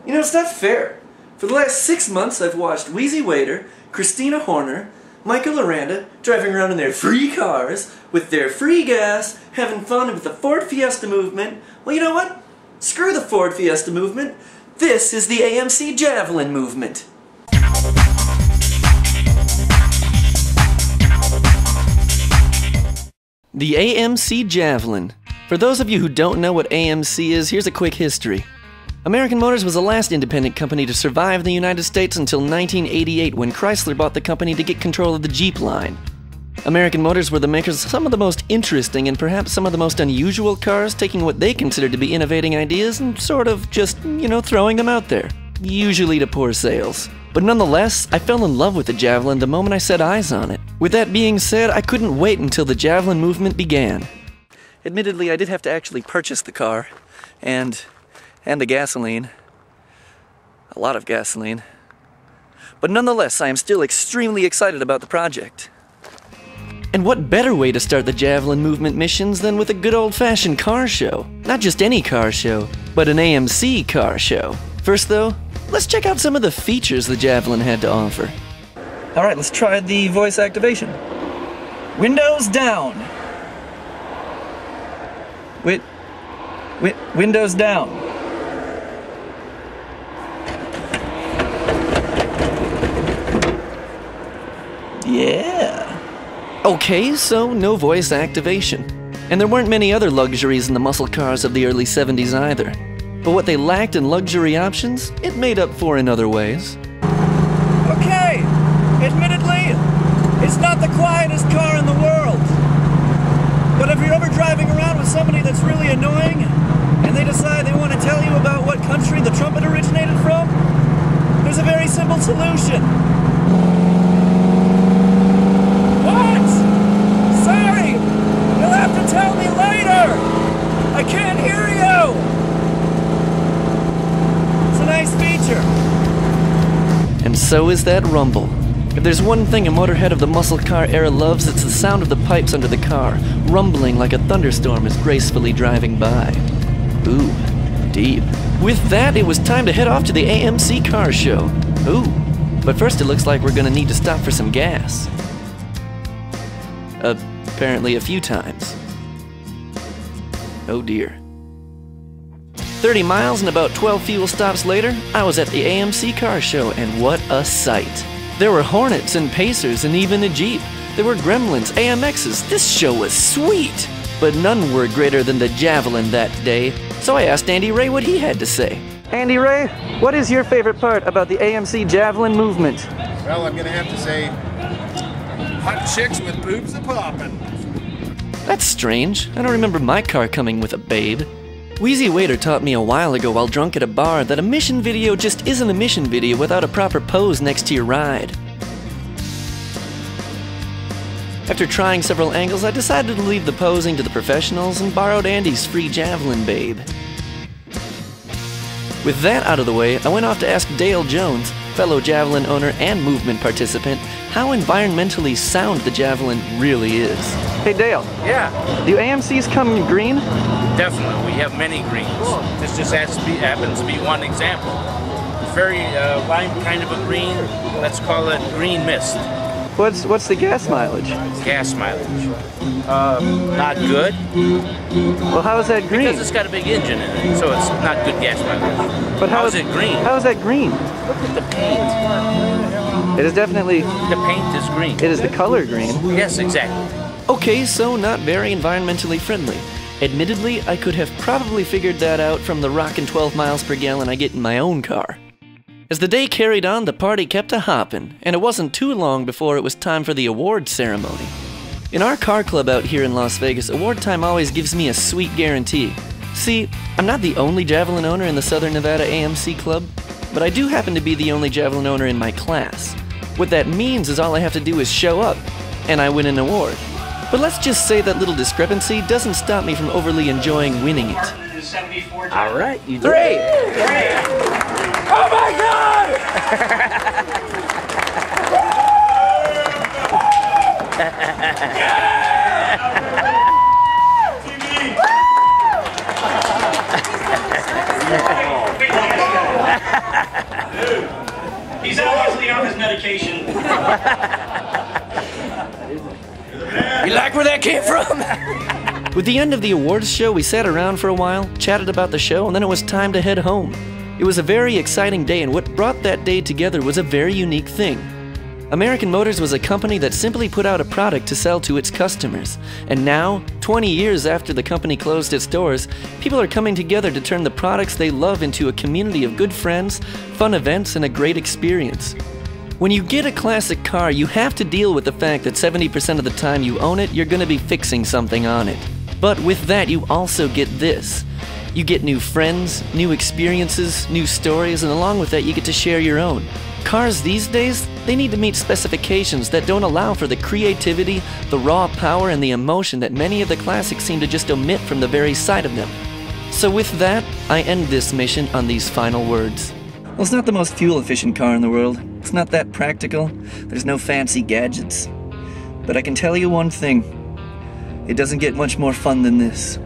You know, it's not fair. For the last 6 months, I've watched Wheezy Waiter, Christina Horner, Michael Aranda driving around in their free cars, with their free gas, having fun with the Ford Fiesta movement. Well, you know what? Screw the Ford Fiesta movement. This is the AMC Javelin movement. The AMC Javelin. For those of you who don't know what AMC is, here's a quick history. American Motors was the last independent company to survive in the United States until 1988, when Chrysler bought the company to get control of the Jeep line. American Motors were the makers of some of the most interesting and perhaps some of the most unusual cars, taking what they considered to be innovating ideas and sort of just, throwing them out there. Usually to poor sales. But nonetheless, I fell in love with the Javelin the moment I set eyes on it. With that being said, I couldn't wait until the Javelin movement began. Admittedly, I did have to actually purchase the car, and the gasoline. A lot of gasoline. But nonetheless, I am still extremely excited about the project. And what better way to start the Javelin movement missions than with a good old-fashioned car show? Not just any car show, but an AMC car show. First though, let's check out some of the features the Javelin had to offer. Alright, let's try the voice activation. Windows down. Windows down. Yeah. Okay, so no voice activation. And there weren't many other luxuries in the muscle cars of the early 70s either. But what they lacked in luxury options, it made up for in other ways. Okay, admittedly, it's not the quietest car in the world. But if you're ever driving around with somebody that's really annoying, and they decide they want to tell you about what country the trumpet originated from, there's a very simple solution. What? Sorry! You'll have to tell me later! I can't hear you! It's a nice feature. And so is that rumble. If there's one thing a motorhead of the muscle car era loves, it's the sound of the pipes under the car, rumbling like a thunderstorm is gracefully driving by. Ooh, deep. With that, it was time to head off to the AMC car show. Ooh, but first it looks like we're gonna need to stop for some gas. Apparently a few times. Oh dear. 30 miles and about 12 fuel stops later, I was at the AMC car show, and what a sight. There were Hornets and Pacers and even a Jeep. There were Gremlins, AMXs. This show was sweet! But none were greater than the Javelin that day, so I asked Andy Ray what he had to say. Andy Ray, what is your favorite part about the AMC Javelin movement? Well, I'm gonna have to say, hot chicks with boobs a-poppin'. That's strange. I don't remember my car coming with a babe. Wheezy Waiter taught me a while ago while drunk at a bar that a mission video just isn't a mission video without a proper pose next to your ride. After trying several angles, I decided to leave the posing to the professionals and borrowed Andy's free Javelin babe. With that out of the way, I went off to ask Dale Jones, fellow Javelin owner and movement participant, how environmentally sound the Javelin really is. Hey Dale. Yeah. Do AMCs come in green? Definitely. We have many greens. Cool. This just happens to be one example. Very lime kind of a green. Let's call it green mist. What's the gas mileage? Gas mileage. Not good. Well, how is that green? Because it's got a big engine in it, so it's not good gas mileage. But how is it green? How is that green? Look at the paint. It is definitely... The paint is green. It is the color green. Yes, exactly. Okay, so not very environmentally friendly. Admittedly, I could have probably figured that out from the rockin' 12 miles per gallon I get in my own car. As the day carried on, the party kept a-hoppin', and it wasn't too long before it was time for the award ceremony. In our car club out here in Las Vegas, award time always gives me a sweet guarantee. See, I'm not the only Javelin owner in the Southern Nevada AMC Club, but I do happen to be the only Javelin owner in my class. What that means is all I have to do is show up, and I win an award. But let's just say that little discrepancy doesn't stop me from overly enjoying winning it. Alright, you did. Great! Oh my God! TV! He's obviously off his medication. You like where that came from? With the end of the awards show, we sat around for a while, chatted about the show, and then it was time to head home. It was a very exciting day, and what brought that day together was a very unique thing. American Motors was a company that simply put out a product to sell to its customers. And now, 20 years after the company closed its doors, people are coming together to turn the products they love into a community of good friends, fun events, and a great experience. When you get a classic car, you have to deal with the fact that 70% of the time you own it, you're going to be fixing something on it. But with that, you also get this. You get new friends, new experiences, new stories, and along with that, you get to share your own. Cars these days, they need to meet specifications that don't allow for the creativity, the raw power, and the emotion that many of the classics seem to just omit from the very sight of them. So with that, I end this mission on these final words. Well, it's not the most fuel-efficient car in the world. It's not that practical. There's no fancy gadgets. But I can tell you one thing. It doesn't get much more fun than this.